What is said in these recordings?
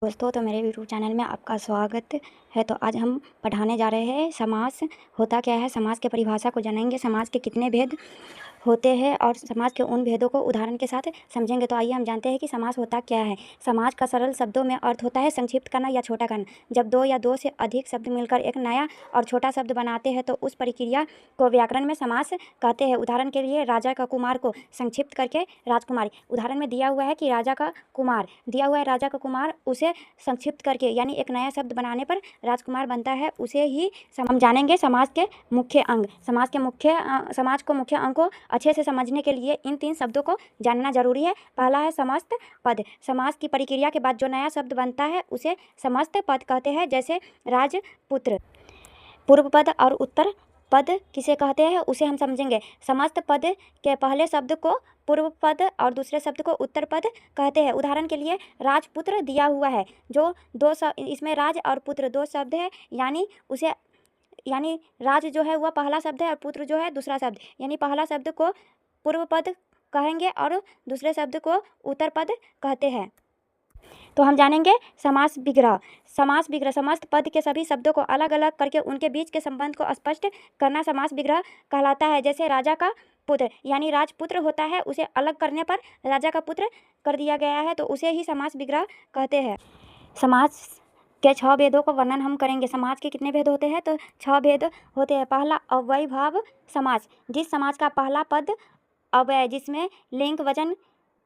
दोस्तों, तो मेरे यूट्यूब चैनल में आपका स्वागत है। तो आज हम पढ़ाने जा रहे हैं समास होता क्या है। समास के परिभाषा को जानेंगे, समास के कितने भेद होते हैं और समास के उन भेदों को उदाहरण के साथ समझेंगे। तो आइए हम जानते हैं कि समास होता क्या है। समास का सरल शब्दों में अर्थ होता है संक्षिप्त करना या छोटा करना। जब दो या दो से अधिक शब्द मिलकर एक नया और छोटा शब्द बनाते हैं तो उस प्रक्रिया को व्याकरण में समास कहते हैं। उदाहरण के लिए राजा का कुमार को संक्षिप्त करके राजकुमारी। उदाहरण में दिया हुआ है कि राजा का कुमार, दिया हुआ है राजा का कुमार, उसे संक्षिप्त करके यानी एक नया शब्द बनाने पर राजकुमार बनता है, उसे ही हम जानेंगे। समास के मुख्य अंग। समास को मुख्य अंग को अच्छे से समझने के लिए इन तीन शब्दों को जानना जरूरी है। पहला है समस्त पद। समास की प्रक्रिया के बाद जो नया शब्द बनता है उसे समस्त पद कहते हैं। जैसे राजपुत्र। पूर्व पद और उत्तर पद किसे कहते हैं उसे हम समझेंगे। समस्त पद के पहले शब्द को पूर्व पद और दूसरे शब्द को उत्तर पद कहते हैं। उदाहरण के लिए राजपुत्र दिया हुआ है, जो दो इसमें राज और पुत्र दो शब्द है, यानी राज जो है वह पहला शब्द है और पुत्र जो है दूसरा शब्द। यानी पहला शब्द को पूर्व पद कहेंगे और दूसरे शब्द को उत्तर पद कहते हैं। तो हम जानेंगे समास विग्रह। समास विग्रह समस्त पद के सभी शब्दों को अलग अलग करके उनके बीच के संबंध को स्पष्ट करना समास विग्रह कहलाता है। जैसे राजा का पुत्र यानी राजपुत्र होता है, उसे अलग करने पर राजा का पुत्र कर दिया गया है, तो उसे ही समास विग्रह कहते हैं। समास के 6 भेदों का वर्णन हम करेंगे। समास के कितने भेद होते हैं? तो 6 भेद होते हैं। पहला अव्ययीभाव समास। जिस समास का पहला पद अव्यय, जिसमें लिंग वचन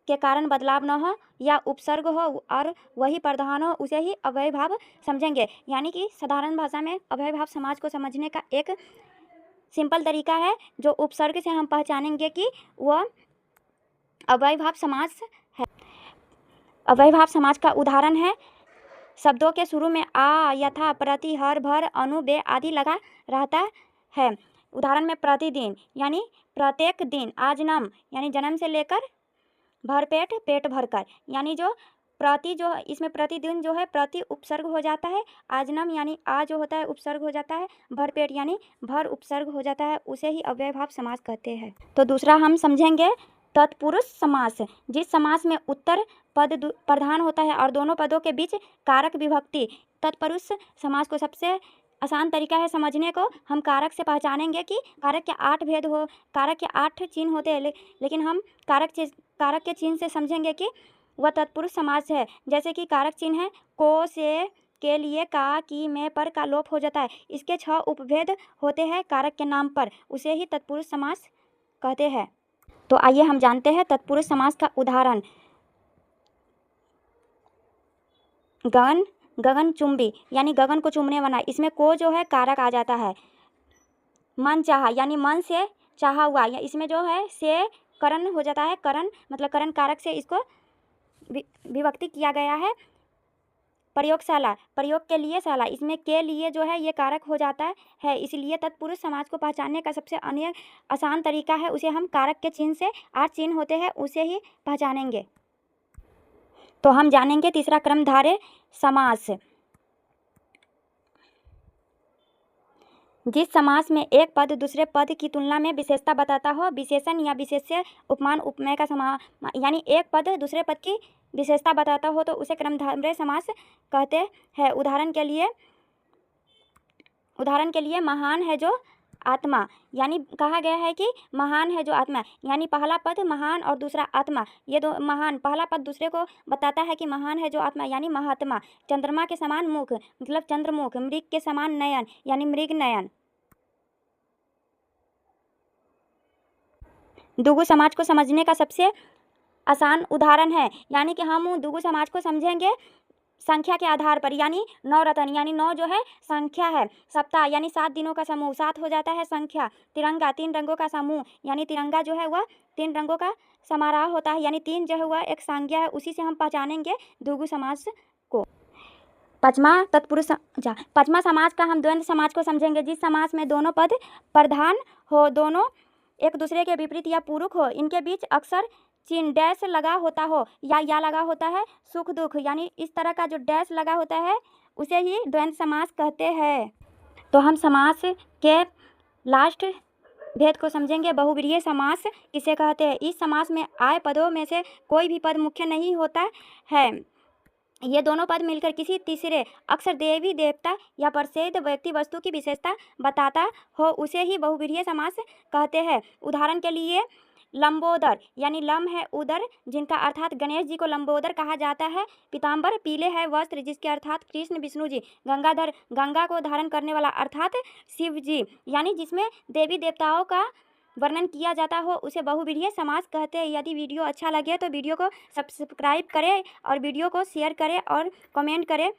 के कारण बदलाव न हो या उपसर्ग हो और वही प्रधान हो, उसे ही अव्ययीभाव समझेंगे। यानी कि साधारण भाषा में अव्ययीभाव समास को समझने का एक सिंपल तरीका है, जो उपसर्ग से हम पहचानेंगे कि वह अव्ययीभाव समास है। अव्ययीभाव समास का उदाहरण है शब्दों के शुरू में आ, यथा, प्रति, हर, भर, अनु, बे आदि लगा रहता है। उदाहरण में प्रतिदिन यानी प्रत्येक दिन, आजन्म यानी जन्म से लेकर भरपेट, पेट भरकर, यानी जो प्रति जो इसमें प्रतिदिन जो है प्रति उपसर्ग हो जाता है, आजन्म यानी आ जो होता है उपसर्ग हो जाता है, भरपेट यानी भर उपसर्ग हो जाता है, उसे ही अव्ययीभाव समास कहते हैं। तो दूसरा हम समझेंगे तत्पुरुष समास। जिस समास में उत्तर पद प्रधान होता है और दोनों पदों के बीच कारक विभक्ति। तत्पुरुष समास को सबसे आसान तरीका है समझने को, हम कारक से पहचानेंगे कि कारक के 8 भेद हो, कारक के 8 चिन्ह होते हैं, लेकिन हम कारक के चिन्ह से समझेंगे कि वह तत्पुरुष समास है। जैसे कि कारक चिन्ह है को, से, के लिए, का, की, में, पर का लोप हो जाता है। इसके 6 उपभेद होते हैं कारक के नाम पर, उसे ही तत्पुरुष समास कहते हैं। तो आइए हम जानते हैं तत्पुरुष समास का उदाहरण। गगन, गगनचुंबी यानी गगन को चूमने वाला, इसमें को जो है कारक आ जाता है। मन चाहा यानी मन से चाहा हुआ, या इसमें जो है से करण हो जाता है। करण मतलब करण कारक से इसको विभक्ति किया गया है। प्रयोगशाला, प्रयोग के लिए शाला, इसमें के लिए जो है ये कारक हो जाता है। इसलिए तत्पुरुष समास को पहचानने का सबसे अन्य आसान तरीका है, उसे हम कारक के चिन्ह से 8 चिन्ह होते हैं उसे ही पहचानेंगे। तो हम जानेंगे तीसरा क्रमधारय समास। जिस समास में एक पद दूसरे पद की तुलना में विशेषता बताता हो, विशेषण या विशेष्य, उपमान, उपमेय का समास, यानी एक पद दूसरे पद की विशेषता बताता हो तो उसे क्रमधारय समास कहते हैं। उदाहरण के लिए महान है जो आत्मा, यानी कहा गया है कि महान है जो आत्मा, यानी पहला पद महान और दूसरा आत्मा, ये दो महान, पहला पद दूसरे को बताता है कि महान है जो आत्मा यानी महात्मा। चंद्रमा के समान मुख मतलब चंद्रमुख, मृग के समान नयन यानी मृग नयन। दुगु समाज को समझने का सबसे आसान उदाहरण है, यानी कि हम दुगु समाज को समझेंगे संख्या के आधार पर, यानी 9 रतन यानी 9 जो है संख्या है। सप्ताह यानी 7 दिनों का समूह, 7 हो जाता है संख्या। तिरंगा 3 रंगों का समूह, यानी तिरंगा जो है वह 3 रंगों का समारोह होता है, यानी 3 जो है वह एक संज्ञा है, उसी से हम पहचानेंगे द्विगु समास को। पांचवा समास का हम द्वंद्व समास को समझेंगे। जिस समास में दोनों पद प्रधान हो, दोनों एक दूसरे के विपरीत या पूरक हो, इनके बीच अक्सर चिन्ह डैश लगा होता हो या लगा होता है, सुख दुख, यानी इस तरह का जो डैश लगा होता है उसे ही द्वंद्व समास कहते हैं। तो हम समास के लास्ट भेद को समझेंगे। बहुव्रीहि समास किसे कहते हैं? इस समास में आए पदों में से कोई भी पद मुख्य नहीं होता है। ये दोनों पद मिलकर किसी तीसरे अक्सर देवी देवता या प्रसिद्ध व्यक्ति वस्तु की विशेषता बताता हो उसे ही बहुव्रीहि समास कहते हैं। उदाहरण के लिए लंबोदर, यानी लम है उदर, जिनका अर्थात गणेश जी को लंबोदर कहा जाता है। पीताम्बर, पीले है वस्त्र, जिसके अर्थात कृष्ण विष्णु जी। गंगाधर, गंगा को धारण करने वाला अर्थात शिव जी, यानी जिसमें देवी देवताओं का वर्णन किया जाता हो उसे बहुव्रीहि समास कहते हैं। यदि वीडियो अच्छा लगे तो वीडियो को सब्सक्राइब करें और वीडियो को शेयर करें और कमेंट करें।